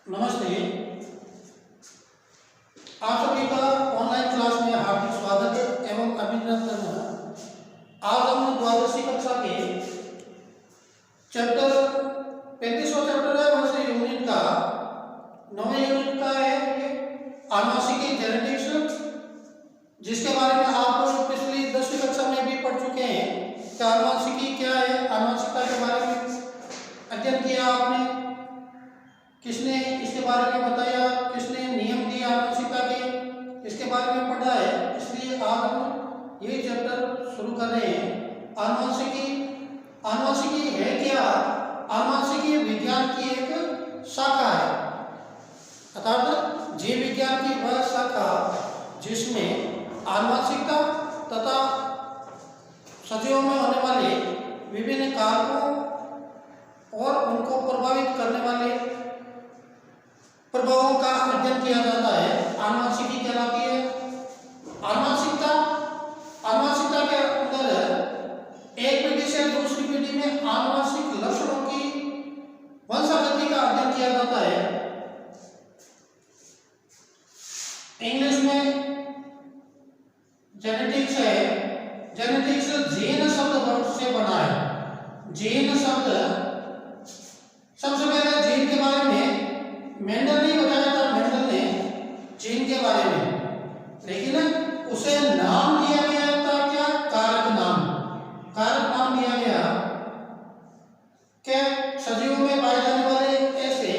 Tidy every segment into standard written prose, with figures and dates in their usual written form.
नमस्ते। आप सभी का ऑनलाइन क्लास में हार्दिक स्वागत एवं अभिनंदन है। आज हम द्वादशी कक्षा के चैप्टर 35वां चैप्टर है, वैसे यूनिट का 9वें यूनिट का है ये आनुवंशिकी जेनेटिक्स, जिसके बारे में आप पिछली 10वीं कक्षा में भी पढ़ चुके हैं कि आनुवंशिकी क्या है। आनुवंशिकता के बारे में अध्ययन किया आपने, किसने इसके बारे में बताया, किसने नियम दिए आनुवंशिकता के, इसके बारे में पढ़ा है। इसलिए आज हम यही चैप्टर शुरू कर रहे हैं। आनुवंशिकी आनुवंशिकी है क्या? आनुवंशिकी विज्ञान की एक शाखा है, अर्थात जीव विज्ञान की वह शाखा जिसमें आनुवंशिकता तथा सजीवों में होने वाले विभिन्न कारकों और उनको प्रभावित करने वाले प्रभावों का अध्ययन किया जाता है। आनुवंशिकी कहलाती है। आनुवंशिकता के अंदर एक पीढ़ी से दूसरी पीढ़ी में आनुवंशिक लक्षणों की वंशागति का अध्ययन किया जाता है। इंग्लिश में जेनेटिक्स है। जेनेटिक्स जीन शब्द से बना है। जीन शब्द, सबसे पहले जीन के बारे में मेंडल नहीं बताया था। मेंडल ने जीन के बारे में, लेकिन उसे नाम दिया गया था क्या? कारक नाम। कारक नाम दिया गया कि सजीवों में पाए जाने वाले ऐसे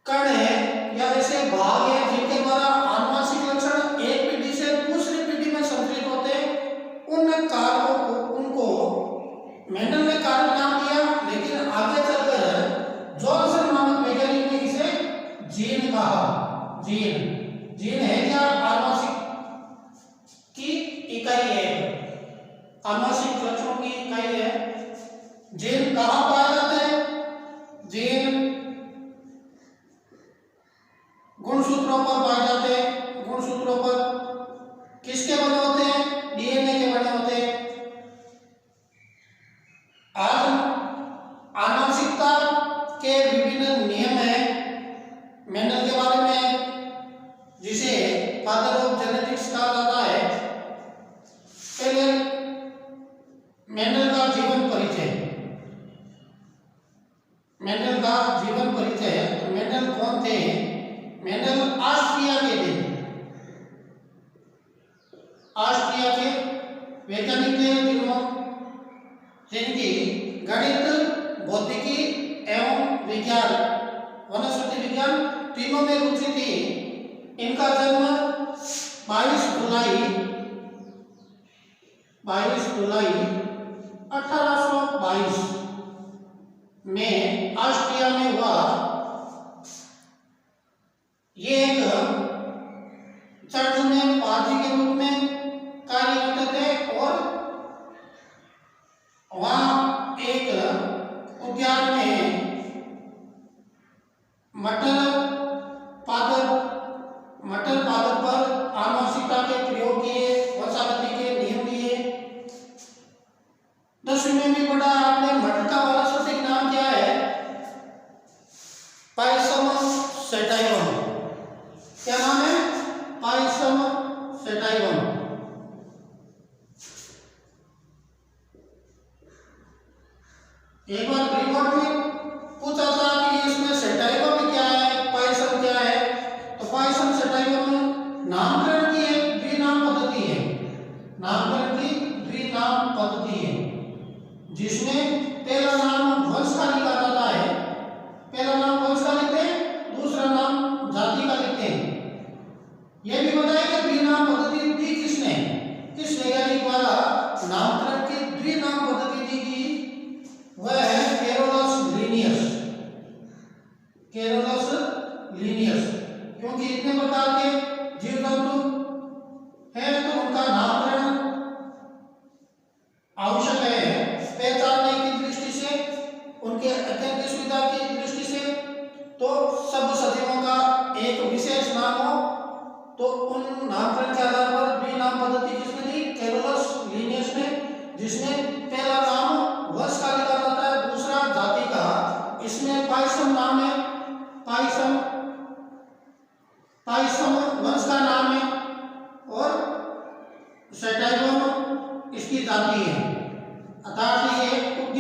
कण हैं या ऐसे भाग हैं जिनके द्वारा आनुवंशिक लक्षण एक पीढ़ी से दूसरी पीढ़ी में संचरित होते हैं। उन कारकों को, उनको मेंडल ने कारक नाम दिया, लेकिन आगे चलकर जॉनसन नामक वैज्ञानिक ने इसे जीन कहा। जीन है क्या? आनुवंशिक की इकाई है, आनुवंशिक लक्षणों की इकाई है। जीन कहाँ पाए जाते हैं? जीन गुणसूत्रों पर पाए जाते हैं। गुणसूत्रों पर किसके बने होते हैं? डीएनए के बने होते हैं। आज आनुवंशिकता के विभिन्न नियम हैं। मेंडल के बारे में, जिसे फादर ऑफ जेनेटिक्स कहा जाता है। पहले मेंडल का जीवन परिचय। मेंडल का जीवन परिचय। तो मेंडल कौन थे? मेंडल ऑस्ट्रिया के थे। ऑस्ट्रिया के वैज्ञानिक थे जिनकी गणित, भौतिकी एवं विज्ञान, वनस्पति विज्ञान तीनों में रुचि थी। इनका जन्म 22 जुलाई 1822 में ऑस्ट्रिया में हुआ। ये एक चर्च में पादरी के रूप में कार्य करते थे और वहाँ एक उद्यान में मटर पादप पर आनुवंशिकता के प्रयोग किए, वंशागति के नियम दिए। 10वीं में भी पढ़ा आपने। मटर का वानस्पतिक नाम क्या है? पायसम सेटाइवम। क्या नाम है? पायसम सेटाइवम। एक बार रिपोर्ट में पूछा था कि इसमें सेटाइवम क्या है, पायसम क्या है? तो पायसम सेटाइवम नामकरण की एक द्विनाम पद्धति है। नामकरण की द्विनाम पद्धति है, जिसमें पहला नाम वंश का लिखा जाता है। पहला नाम वंश का लिखते हैं, दूसरा नाम जाति का लिखते हैं। यह भी बताया कि द्विनाम पद्धति दी किसने? किस वैज्ञानिक द्वारा नामकरण की द्विनाम पद्धति दी गई? वह है कैरोलस लीनियस। Carolus Linnaeus. क्योंकि इतने प्रकार के जीव जंतु हैं तो उनका नामकरण आवश्यक है, पहचानने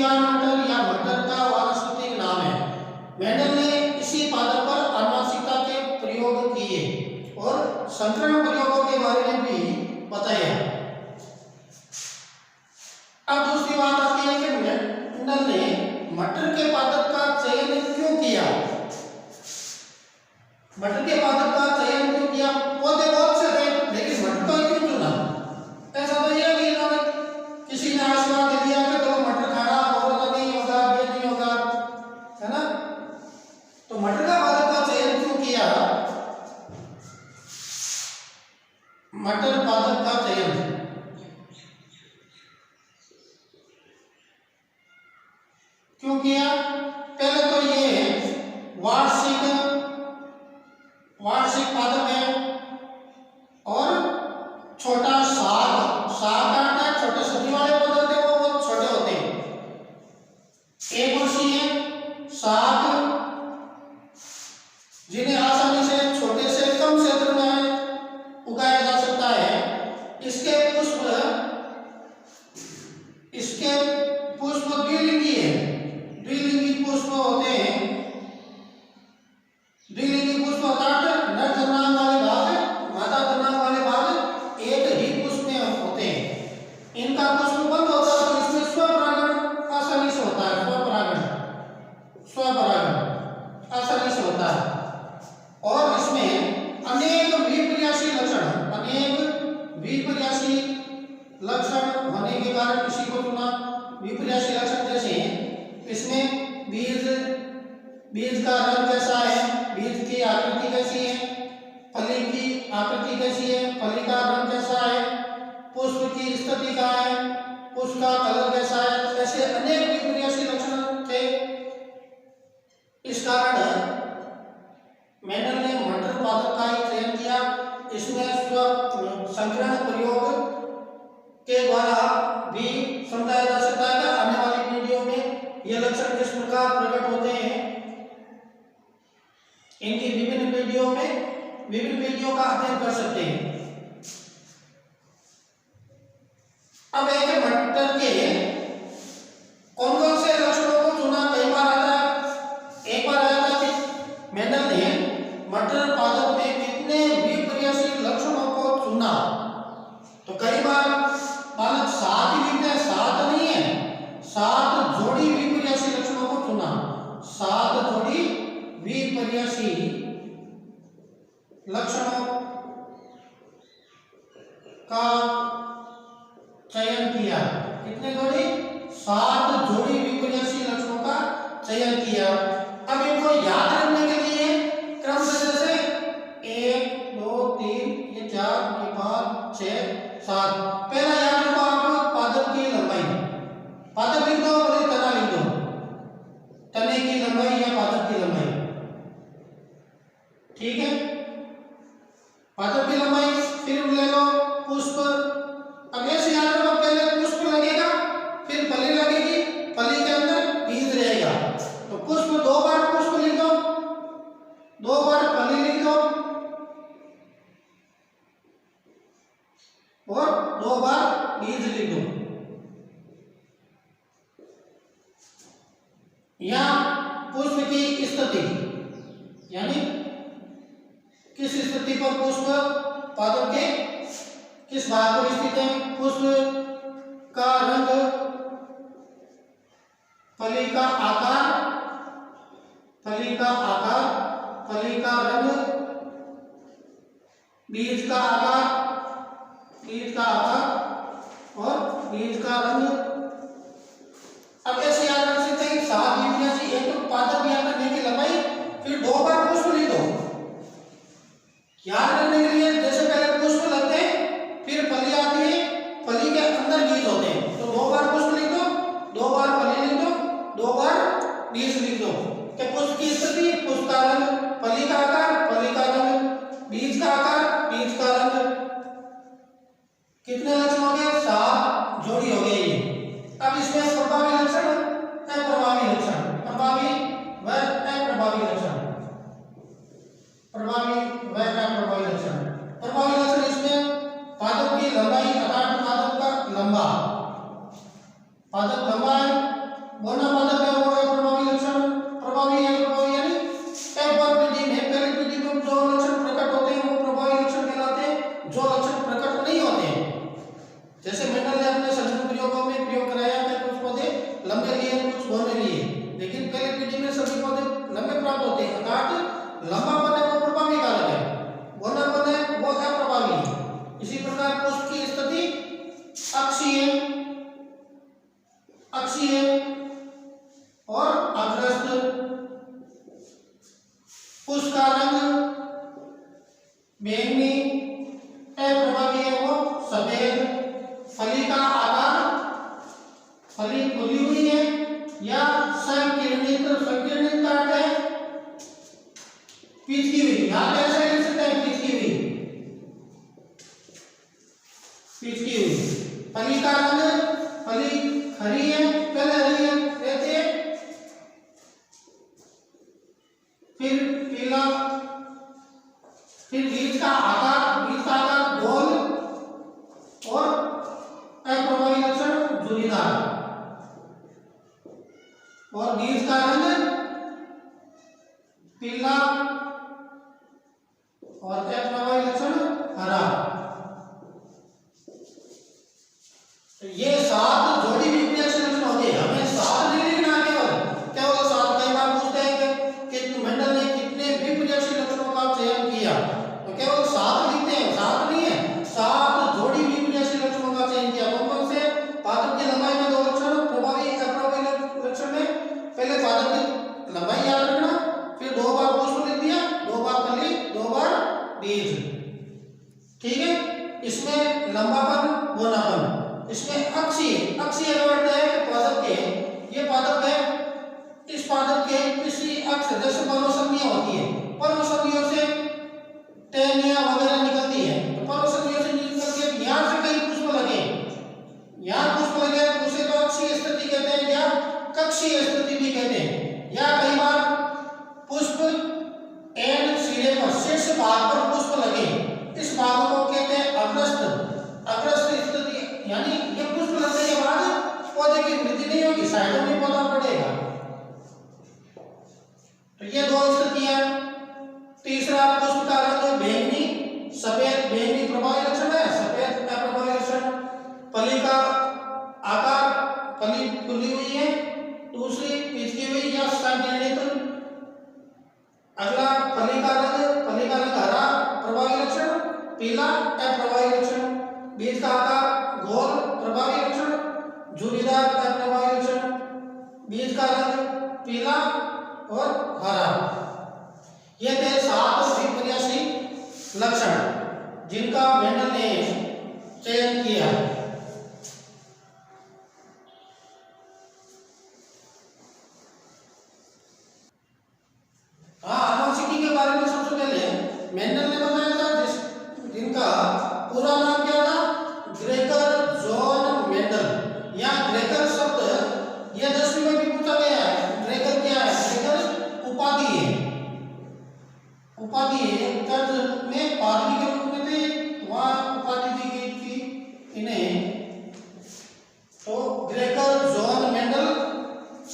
इंडियन मटर या मटर का वानस्पतिक नाम है। मेंडल ने इसी पादप पर आनुवंशिकता के प्रयोग किए और संकरण प्रयोगों के बारे में भी बताया। अब दूसरी बात आती है कि मेंडल ने मटर के पादप का चयन क्यों किया। मटर के पादप का चयन क्यों किया? पौधे बहुत से थे लेकिन मटर को क्यों चुना? ऐसा तो यह कि इन्होंने किसी ने आशीर्वाद दे दिया कि चलो मटर खाना और नहीं होगा, ये नहीं होगा, है ना। तो मटर का पादप का चयन क्यों किया? मटर पादप का चयन क्यों किया? पहले तो ये वार्षिक पादप है और छोटा साग आता है। छोटे सब्जी वाले पौधे होते हैं वो बहुत छोटे होते हैं। एक वर्षीय साग जिन्हें आसानी से छोटे से कम क्षेत्र में उगाया जा सकता है। इसके पुष्प द्विलिंगी है। द्विलिंगी पुष्प होते हैं। द्विलिंगी पुष्प अर्थात नर जन्मांग वाले भाग मादा जन्मांग वाले भाग एक ही पुष्प में होते हैं। इनका पुष्प बंद होता है तो इसमें स्वपरागण आसानी से होता है। स्वपरागण आसानी से होता है और इसमें अनेक विपर्यासी लक्षण होने के कारण इसी को चुना। विपर्यासी लक्षण जैसे इसमें बीज का रंग कैसा है, बीज की आकृति कैसी है, फली की आकृति कैसी है, फली का रंग कैसा है, पुष्प की स्थिति क्या है, पुष्प का कलर कैसा है, ऐसे अनेक विपर्यासी लक्षण थे। इस कारण मेंडल ने मटर पादप का ही चयन किया। इसमें संकरण प्रयोग के द्वारा भी समझाया जा सकता है कि आने वाली पीढ़ियों में ये लक्षण किस प्रकार प्रकट होते हैं। इनकी विभिन्न पीढ़ियों का अध्ययन कर सकते हैं। अब एक मटर के कौन कौन से लक्षणों को चुना? कई बार एक बार आया था कि मेंडल ने मटर पादप में कितने विपर्यासी लक्षणों को चुना। तो कई बार पादप 7 ही लिखते हैं, 7 नहीं है, 7 जोड़ी विपर्यासी लक्षणों को चुना। 7 जोड़ी विपर्यासी लक्षणों का चयन किया। कितने जोड़ी? 7 जोड़ी विपर्यासी लक्षणों का चयन किया। अब इनको याद रखने के लिए क्रम से जैसे 1 2 3 ये 4 ये 5 6 7। पहला याद रखो आप पादप की लंबाई। पादप लिख दो और तना लिख दो। तने की लंबाई या पादप की लंबाई, ठीक है। पादप की लंबाई फिर ले लो पुष्प। अब ऐसे याद रखो पहले पुष्प लगेगा फिर फली लगेगी, फली के अंदर बीज रहेगा। तो पुष्प 2 बार पुष्प लिख दो, 2 बार फली लिख दो और 2 बार बीज लिख दो। यहां पुष्प की स्थिति यानी किस स्थिति पर पुष्प पादप के किस भाग पर स्थित है, पुष्प का रंग, फली का आकार, फली का रंग, बीज का आकार और बीज का रंग। अब ऐसे याद रख सकते हैं 7 विपर्यासी। एक तो पादप याद रखने की लंबाई, फिर 2 बार पुष्प लिख दो। याद रखने के लिए जैसे पहले पुष्प लगते हैं फिर फली आती है, फली के अंदर बीज होते हैं। तो 2 बार पुष्प लिख दो, 2 बार फली लिख दो, 2 बार बीज लिख दो। कि पुष्प की स्थिति, पुष्प का रंग, फली का आकार, फली का रंग, बीज का आकार, बीज का रंग। कितने लक्षण हो गए? 7 जोड़ी हो गए ये। अब इसमें प्रभावी लक्षण, अप्रभावी लक्षण, प्रभावी व अप्रभावी लक्षण, प्रभावी व अप्रभावी लक्षण। प्रभावी लक्षण इसमें पादप की लंबाई अर्थात पादप लंबा है लिए कुछ होने लिए, लेकिन पहले पीढ़ी में सभी पौधे लंबे प्राप्त होते हैं, अर्थात लंबापन है वो प्रभावी कारक है, गोलापन है वो अप्रभावी है। इसी प्रकार पुष्प की स्थिति अक्षीय और अग्रस्त, पुष्प का रंग बैंगनी, अप्रभावी है वो सफेद, फली का आकार, फली खुली हुई है या संकीर्णित काट है, पिचकी हुई, यहां कैसे लिख सकते हैं पिचकी हुई, फली का रंग, फली हरी है, पहले हरी है रहती है, फिर पीला, फिर बीज का आकार गोल और अप्रभावी लक्षण झुर्रीदार, और बीज का रंग पीला और अप्रभावी लक्षण हरा। तो ये 7 जोड़ी विक्रियाशील लक्षण होते हैं, हमें 7 नहीं लिखना केवल 7। कई बार पूछते हैं कि मेंडल ने कितने विक्रियाशील लक्षणों का चयन किया, तो केवल 7 लिखते हैं, 7 नहीं है, 7 जोड़ी विक्रियाशील लक्षणों का चयन किया। कौन से? पादप की लंबाई में 2 लक्षण, प्रभावी अप्रभावी लक्षण में पहले पादप की लंबाई याद रखना, फिर 2 बार पुष्प लिख दिया, 2 बार फली, 2 बार बीज, ठीक है। इसमें लंबापन, गोलापन, इसमें अक्षीय का अर्थ है कि पादप के, ये पादप है, इस पादप के किसी अक्ष, जैसे पर्वसंधियां होती है, पर्वसंधियों से टहनियां वगैरह निकलती है, तो पर्वसंधियों से निकल के यहां से कहीं पुष्प लगे, यहां पुष्प लगे तो उसे तो अक्षीय स्थिति कहते हैं या कक्षीय स्थिति भी कहते हैं। या कई बार पुष्प एंड सिरे पर, शीर्ष भाग पर पुष्प लगे, इस भाग को कहते हैं अग्रस्त स्थिति, यानी ये पुष्प लगने के बाद पौधे की वृद्धि नहीं होगी, साइडों में पौधा बढ़ेगा। तो ये 2 स्थितियां। तीसरा, पुष्प का रंग बैंगनी, सफेद, बैंगनी प्रभावी लक्षण है, सफेद अप्रभावी लक्षण। फली का आकार, फली खुली हुई है, दूसरी पिचकी हुई या संकीर्णित। अगला, फली का रंग हरा प्रभावी लक्षण, पीला अप्रभावी लक्षण। बीज का आकार गोल प्रभावी लक्षण, झुर्रीदार अप्रभावी लक्षण। बीज का रंग पीला और हरा। ये थे 7 विक्रियाशील लक्षण जिनका मेंडल ने चयन किया। आनुवंशिकी के बारे में सबसे पहले मेंडल ने बताया था, जिनका पूरा नाम क्या था? Gregor John Mendel. या ग्रेगर शब्द यह 10वीं में भी पूछा गया है। ग्रेगर क्या है? ग्रेगर उपाधि है, तर्ज में पादरी के रूप में थे, वहां उपाधि दी गई थी इन्हें। तो ग्रेगर जॉन मेंडल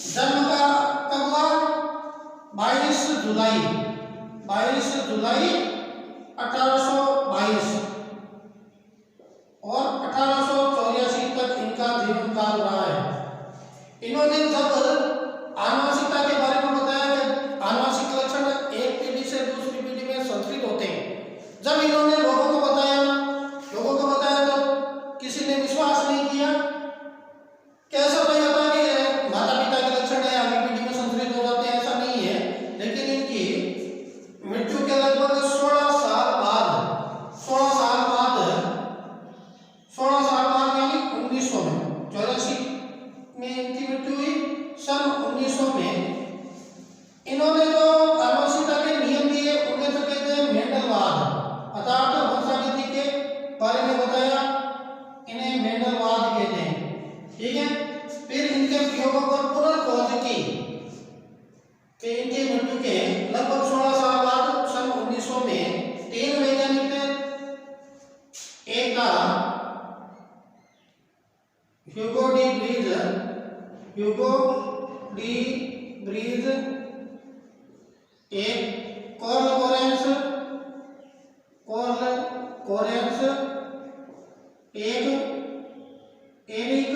जन्म का कब हुआ? 22 जुलाई 1822 और 1884 तक इनका जीवन काल रहा है। इन्होंने जब आनुवंशिकता के बारे में बताया कि आनुवंशिक लक्षण एक पीढ़ी से दूसरी पीढ़ी में संस्कृत होते हैं, जब इन्होंने लोगों को बताया तो किसी ने विश्वास नहीं किया। कैसा नहीं होता कि माता पिता के लक्षण है आगे पीढ़ी में संस्कृत हो जाते हैं, ऐसा नहीं है। लेकिन इनकी मृत्यु के लगभग 16 साल बाद यानी 1900 में, 84 में इनकी मृत्यु हुई। सन 1900 में इन्होंने जो आनुवंशिकता के नियम दिए उन्हें तो कहते हैं मेंडलवाद, अर्थात वंशावृद्धि के बारे में बताया, इन्हें मेंडलवाद कहते हैं, ठीक है। फिर इनके प्रयोगों पर पुनर्खोज की कि इनकी मृत्यु के लगभग 16 साल बाद सन 1900 में 3 वैज्ञानिक थे। एक था ह्यूगो डी ब्रीज, एक कार्ल कोरेंस, एक एरिक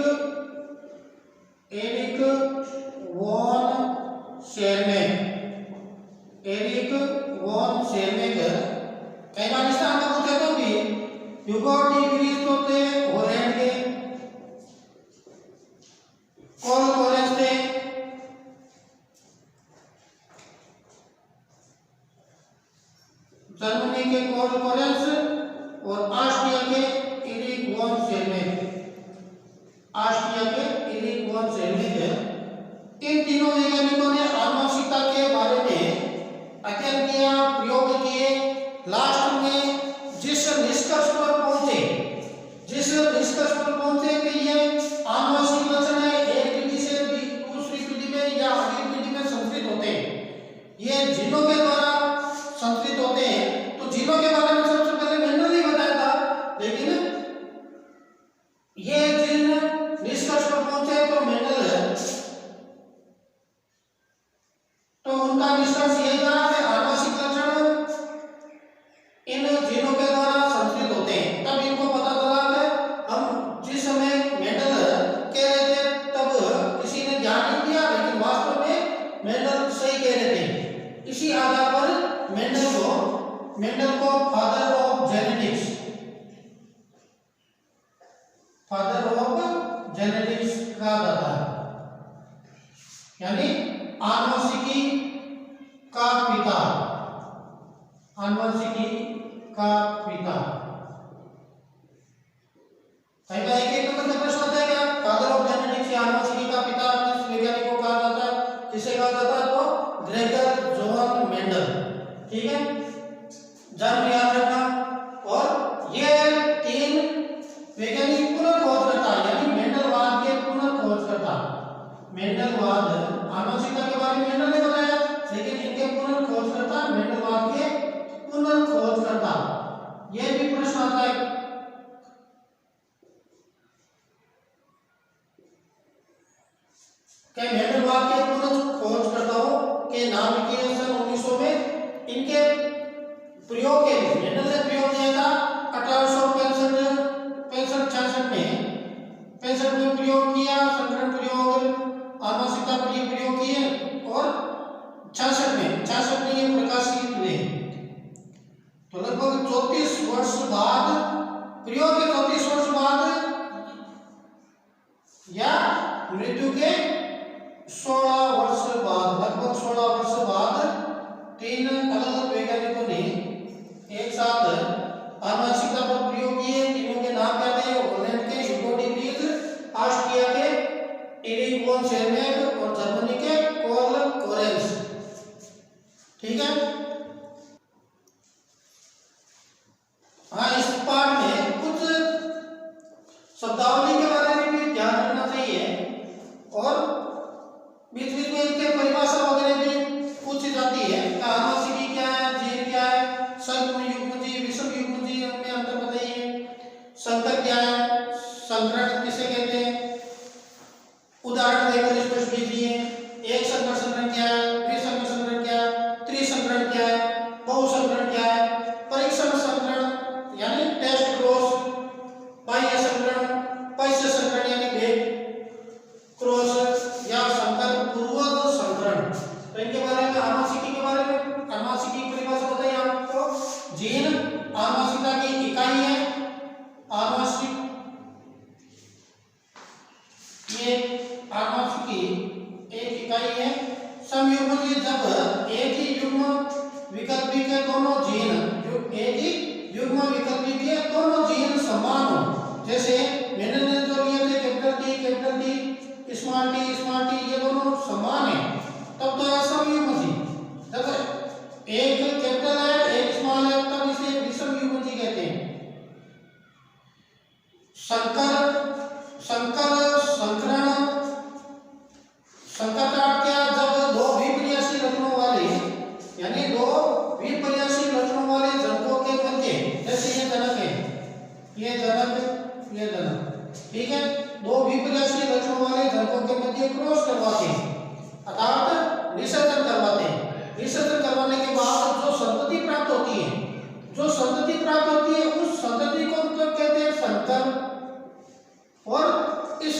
इसी आधार पर मेंडल को फादर ऑफ जेनेटिक्स कहा जाता है, यानी आनुवंशिकी का पिता, आनुवंशिकी का पिता। एक नंबर का प्रश्न आता है क्या, फादर ऑफ जेनेटिक्स या आनुवंशिकी का पिता किस वैज्ञानिक को कहा जाता है, किसे कहा जाता है, तो ग्रेगर जोहान मेंडल। ठीक है, जन्म याद रखना। और ये 3 वैज्ञानिक पुनर्खोजकर्ता, यानी मेंडलवाद के पुनर्खोजकर्ता। मेंडलवाद आनुवंशिकता के बारे में मेंडल ने बताया, लेकिन इनके पुनर्खोजकर्ता मेंडलवाद के पुनर्खोजकर्ता। ये भी प्रश्न आता है। क्या मेंडलवाद के पुनर्खोजकर्ताओं के नाम किए सन 1900 में। इनके प्रयोग के लिए मेंडल ने प्रयोग किया था 1865 में प्रयोग किया, संकरण प्रयोग, आनुवंशिकता पर ये प्रयोग किए, और 66 में ये प्रकाशित हुए। तो लगभग 34 वर्ष बाद, प्रयोग के 34 वर्ष बाद या मृत्यु के 16 वर्ष बाद, लगभग 16 वर्ष बाद 3 अलग-अलग वैज्ञानिकों ने एक साथ आनुवंशिकता पर प्रयोग किए। तीनों के नाम क्या थे, हॉलैंड के ह्यूगो डी व्रीज, ऑस्ट्रिया के एरिक वॉन शेरमैक और जर्मनी के कार्ल कोरेंस। ठीक है, हाँ, इस पाठ में कुछ शब्दावली के बारे में भी ध्यान रखना चाहिए, और बीच बीच में इनके परिभाषा वगैरह भी पूछी जाती है। आनुवंशिकी क्या है, जीन क्या है, संयुग्म युग्मजीव, विषम युग्मजीव में अंतर बताइए, संकर क्या है, संकरण किसे कहते हैं, उदाहरण देकर स्पष्ट कीजिए। एक संकर संकरण क्या है, द्विसंकर संकरण क्या है, त्रिसंकरण क्या है, बहुसंकरण क्या है, परीक्षण संकरण यानी टेस्ट क्रॉस, बाह्य संकरण, पश्च संकरण यानी भेद क्रॉस, या संकर पूर्वज संकरण। तो इनके बारे में, आनुवंशिकी के बारे में, आनुवंशिकी की परिभाषा बताइए आपको। जीन आनुवंशिकता की इकाई है। आनुवंशिक, ये आनुवंशिकी एक इकाई है। समयुग्मजीव, जब एक ही युग्म विकल्पी के दोनों जीन, एक ही युग्म विकल्पी के दोनों जीन समान हो, जैसे मेंडल ने जो लिए थे कैपिटल टी, स्मॉल टी, ये दोनों समान है, तब तो है समयुग्मजीव। जब एक कैपिटल है एक स्मॉल है, तब इसे विषम युग्मजीव कहते हैं। संकर का अर्थ क्या, जब 2 विपर्यासी लक्षणों वाले, यानी 2 विपर्यासी लक्षणों वाले जनकों के मध्य, जैसे ये जनक है, ये जनक, ठीक है, 2 विपर्यासी लक्षणों वाले जनकों के मध्य क्रॉस करवाते हैं, अर्थात निषेचन करवाते हैं। निषेचन करवाने के बाद जो संतति प्राप्त होती है, उस संतति को कहते हैं संकर। और इस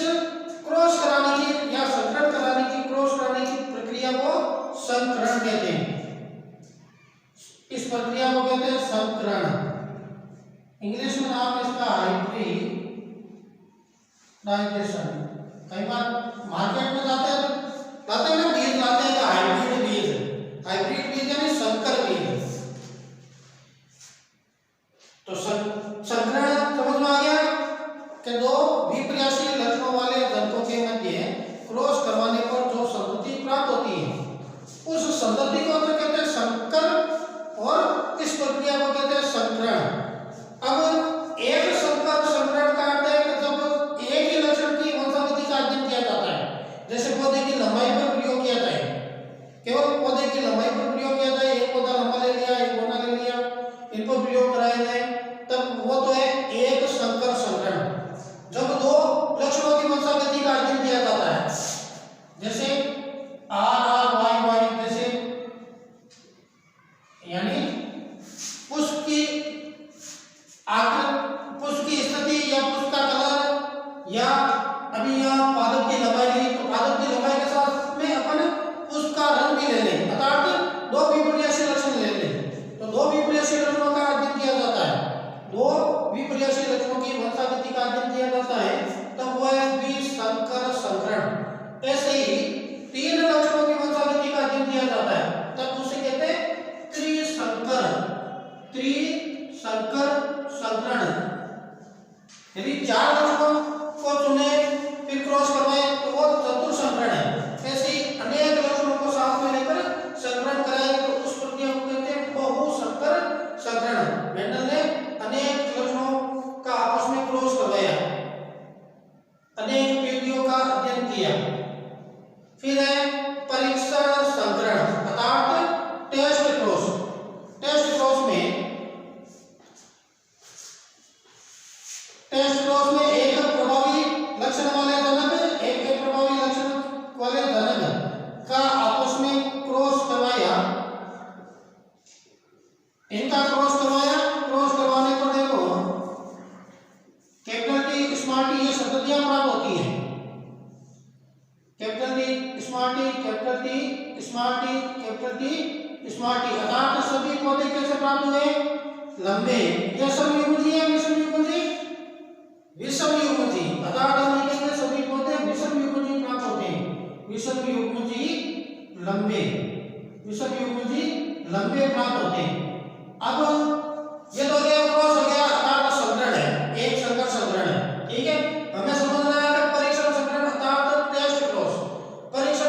क्रॉस कराने की या संकरण कराने की, क्रॉस कराने की प्रक्रिया को संकरण कहते हैं। इस प्रक्रिया को कहते हैं संकरण। इंग्लिश में नाम इसका हाइब्रिडाइजेशन। कई बार मार्केट में जाते हैं ना, बीज लाते हैं, हाइब्रिड बीज यानी संकर बीज। तो संकरण समझ में आ गया कि 2 विपर्यासी लक्षणों वाले जनकों के मध्य क्रॉस करवाने पर जो संतति प्राप्त होती है, उस संतति को तो कहते हैं संकर, और इस प्रक्रिया को कहते हैं संकरण। अब एक संकर संकरण का अर्थ है कि जब एक ही लक्षण की वंशावली का अध्ययन किया जाता है, जैसे पौधे की लंबाई पर प्रयोग किया जाए, केवल पौधे की लंबाई पर प्रयोग किया जाए, एक पौधा लंबा ले लिया, एक बोना ले लिया, इन पर प्रयोग कराया जाए, तब वो तो है एक संकर संकरण। जब 2 लक्षणों की वंशावली का अध्ययन किया जाता है, जैसे RRYY, जैसे यानी पुष्प की स्थिति या पुष्प का कलर, या अभी यहाँ पादप की लंबाई ली, तो पादप की लंबाई के साथ में अपन पुष्प का रंग भी ले लें, अर्थात 2 विपरीत हैं परीक्षण संकरण अर्थात टेस्ट क्रॉस। टेस्ट क्रॉस में एक प्रभावी लक्षण वाले जनक एक प्रभावी लक्षण वाले जनक का आपस में क्रॉस करवाया, इनका क्रॉस करवाने पर देखो कैपिटल टी स्मॉल टी ये संततियां प्राप्त होती हैं। Capital T small T, capital T small T, capital T small T अर्थात सभी पौधे कैसे प्राप्त हुए? लंबे। यह सम युग्मजी है, विषम युग्मजी, विषम युग्मजी अर्थात हम लिखेंगे सभी पौधे विषम युग्मजी प्राप्त होते हैं। विषम युग्मजी लंबे, विषम युग्मजी लंबे प्राप्त होते हैं। अब ये तो क्रॉस हो गया अर्थात संकरण है, एक संकर संकरण है। ठीक है, हमें समझना है कि परीक्षण संकरण अर्थात टेस्ट क्रॉस। परीक्षण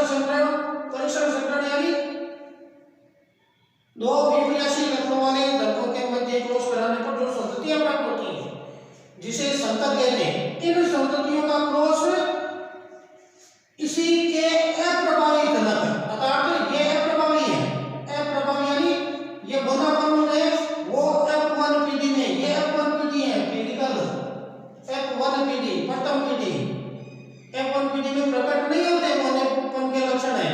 संकरण यानी दो विपरीयाशी लक्षणों वाले तत्वों के मध्य क्रॉस कराने पर जो संततियां प्राप्त होती हैं जिसे संकर कहते हैं। इन संततियों का क्रॉस इसी के अप्रभावी जनक अर्थात ये अप्रभावी है। अप्रभावी यानी ये बोनापन है वो F1 पीढ़ी में, ये F1 पीढ़ी है, फिजिकल F1 पीढ़ी, प्रथम पीढ़ी। F1 पीढ़ी में प्रकट नहीं होते बोनापन के लक्षण है।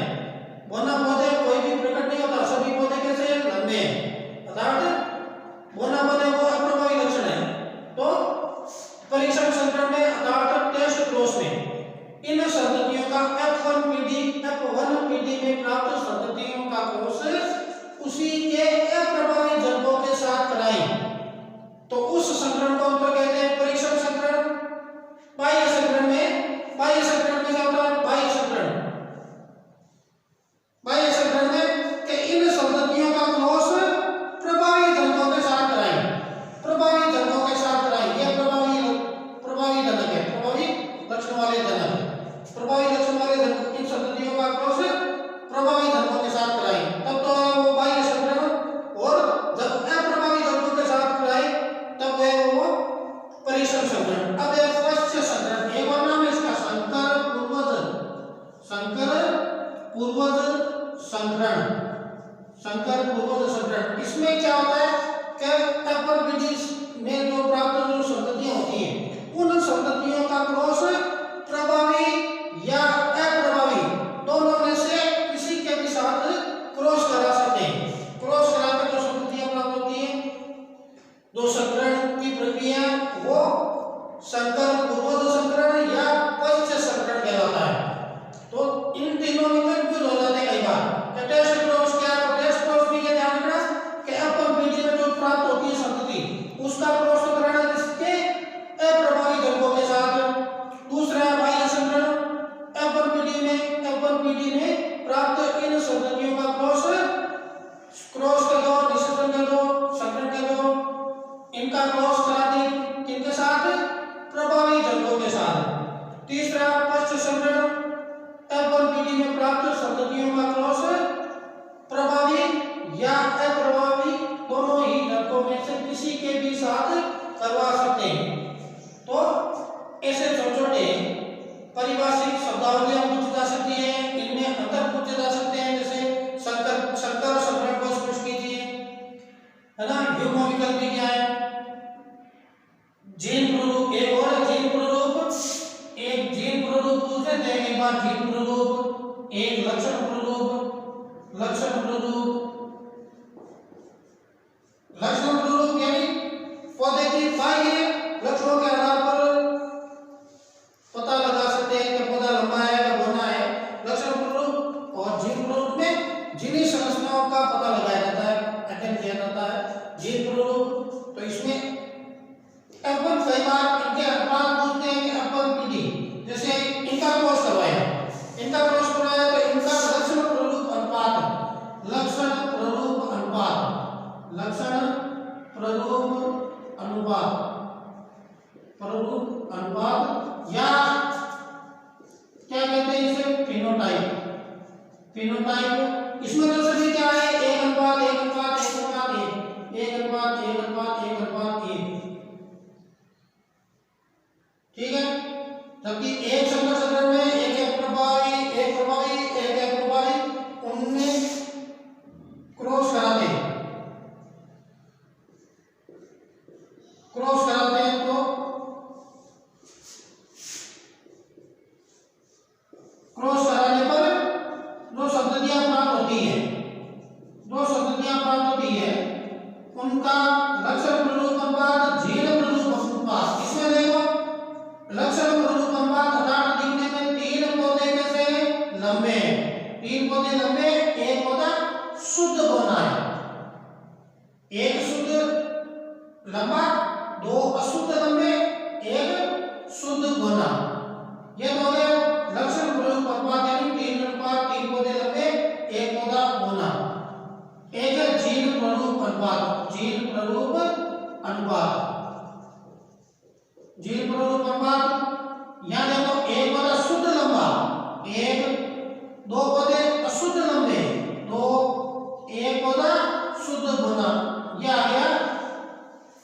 बोना पौधे कोई भी प्रकट नहीं होता, सभी पौधे कैसे लंबे हैं अर्थात बोनापन है वो अप्रभावी लक्षण है। तो परीक्षण संकरण में अर्थात टेस्ट क्रॉस में इन संततियों का F1 पीढ़ी में प्राप्त संततियों का क्रॉस उसी के अप्रभावी जनकों के साथ कराएं तो उस संकरण को हम कहते हैं परीक्षण संकरण। बाह्य संकरण में क्या होता है? बाह्य संकरण में कि इन संततियों का क्रॉस प्रभावी जनकों के साथ कराएं, प्रभावी जनकों के साथ कराएं। ये प्रभावी जनक है, प्रभावी लक्षण वाले जनक, प्रभावी लक्षण वाले जनक इन संततियों का क्रॉस प्रभावी जनकों के साथ कराएं तब तो वो बाह्य संकरण। और जब अप्रभावी जनकों के साथ कराएं तब वो परीक्षण संकरण। अब एक पश्च संकरण, एक और नाम है इसका संकर पूर्वज संकरण। संकर पूर्वज संकरण इसमें क्या होता है कि F1 पीढ़ी में जो प्राप्त जो संततियां होती हैं उन संततियों का क्रॉस प्रभावी या अप्रभावी दोनों में से किसी के भी साथ क्रॉस करा सकते हैं। क्रॉस कराकर जो संततियां प्राप्त होती हैं, दो संकरण की प्रक्रिया वो संकर पूर्वज संकरण या पश्च संकरण कहलाता है। तो इन तीनों में कंफ्यूज हो जाते हैं कई बार। टेस्ट क्रॉस क्या है? तो टेस्ट क्रॉस भी ये ध्यान रखना कि F1 पीढ़ी में जो प्राप्त होती है संतति उसका क्रॉस कराना किसके? अप्रभावी जनकों के साथ। दूसरा बाह्य संकरण, F1 पीढ़ी में प्राप्त इन संततियों का क्रॉस कर दो, निषेचन कर दो, संकरण कर दो, इनका क्रॉस करा दें किनके साथ? प्रभावी जनकों के साथ। तीसरा पश्च संकरण, F1 पीढ़ी में प्राप्त संततियों का क्रॉस प्रभावी या अप्रभावी दोनों ही जनकों में से किसी के भी साथ करवा सकते हैं। तो ऐसे छोटे-छोटे परिभाषिक शब्दावलियां पूछी जा सकती है, इनमें अंतर पूछे जा सकते हैं। जैसे संकर संकरण को स्पष्ट कीजिए, है ना? युग्म विकल्प क्या है? जीन प्ररूप, एक और जीन प्ररूप, एक जीन प्ररूप पूछते हैं, एक बार जीन प्ररूप, एक लक्षण प्ररूप। लक्षण प्ररूप यानी पौधे की बाह्य लक्षणों के आधार पर पता लगा सकते हैं कि पौधा लंबा है या बौना है। लक्षण प्ररूप और जीन प्ररूप में जिन्हीं संरचनाओं का पता लगाया जाता है, अध्ययन किया जाता है। जीन प्ररूप तो इसमें F1 कई बार इनके अनुपात पूछते हैं कि F1 पीढ़ी जैसे इनका क्रॉस करवाया तो इनका लक्षण प्ररूप अनुपात या क्या कहते हैं इसे? फिनोटाइप। इसमें तो सभी क्या है? 1:1:1:1:1:1:1:1। ठीक है, जबकि एक संकर संकरण में एक प्रभावी एक उनका लक्षण प्ररूप अनुपात जीन प्ररूप अनुपात। इसमें देखो लक्षण प्ररूप अनुपात अर्थात दिखने में तीन पौधे कैसे हैं, लंबे हैं, तीन पौधे लंबे, एक पौधा शुद्ध बौना है, एक शुद्ध लंबा, दो अशुद्ध लंबे, एक शुद्ध बौना। ये हो गया लक्षण प्ररूप अनुपात यानी तीन अनुपात, तीन पौधे लंबे, एक पौधा बौना। एक है जीन प्ररूप अनुपात, जीन प्ररूप अनुपात, जीन प्ररूप अनुपात। यहां देखो एक पौधा शुद्ध लंबा, एक, दो पौधे अशुद्ध लंबे, दो, एक पौधा शुद्ध बौना। यह आ गया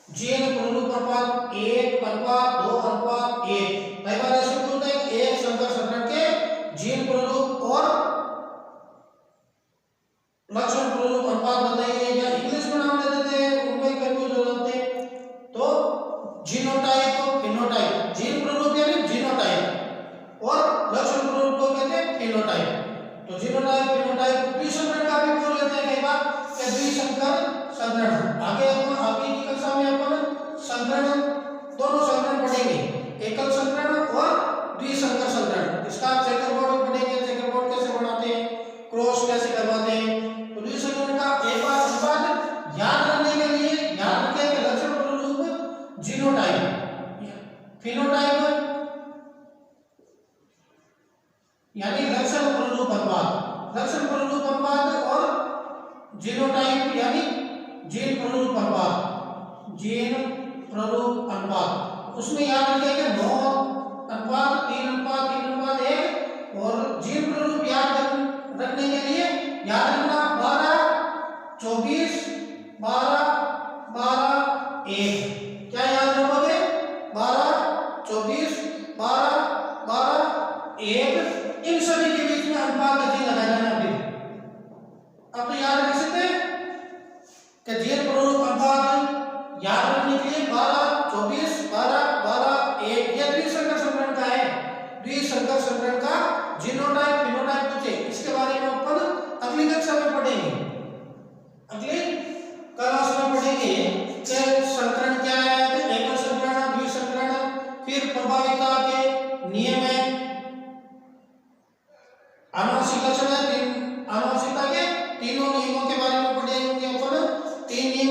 जीन प्ररूप अनुपात 1:2:1। कई बार ऐसे बोलते हैं कि एक संकर संकरण के जीन प्ररूप और लक्षण प्ररूप अनुपात बताइए, या इंग्लिश में नाम दे देते हैं, उनमें कंफ्यूज हो जाते हैं। तो जीनोटाइप और फिनोटाइप, जीन प्ररूप यानी जीनोटाइप और लक्षण प्ररूप को कहते हैं फिनोटाइप। तो जीनोटाइप फिनोटाइप द्विसंकरण का भी बोल लेते हैं कई बार कि द्विसंकर संकरण। आगे अपन अभी की कक्षा में अपन संकरण, दोनों संकरण पढ़ेंगे, एकल संकरण और द्विसंकर संकरण। इसका चेकर बोर्ड पढ़ेंगे, चेकर बोर्ड कैसे बनाते हैं, क्रॉस कैसे करवाते हैं। तो द्विसंकरण का एक बार अनुपात याद रखने के लिए याद रखें कि लक्षण प्ररूप जीनोटाइप, फिनोटाइप यानी लक्षण प्ररूप अनुपात, लक्षण प्ररूप अनुपात और जीनोटाइप यानी जीन प्ररूप अनुपात, जीन प्ररूप अनुपात। उसमें याद रखें कि 9 अनुपात 3 अनुपात 3 अनुपात 1, और जीन प्ररूप याद रखने के लिए याद रखना 12 24 12 12 1। क्या याद रखोगे, 12 24 12 12 1, इन सभी के बीच में अनुपात का चिन्ह लगा देना। अब तो याद रख सकते हैं कि जीन प्ररूप अनुपात याद रखने के लिए 12 24 12 12 1 यह द्विसंकर संकरण का है। द्विसंकर संकरण का जीनोटाइप फिनोटाइप पूछे, इसके बारे में अपन अगली कक्षा में पढ़ेंगे, अगली क्लास में पढ़ेंगे कि संकरण क्या है, एकल संकरण, द्विसंकरण, फिर प्रभाविता के नियम है, आनुवंशिक लक्षण है, आनुवंशिकता के तीनों नियमों के बारे में पढ़ेंगे अपन। 3 नियम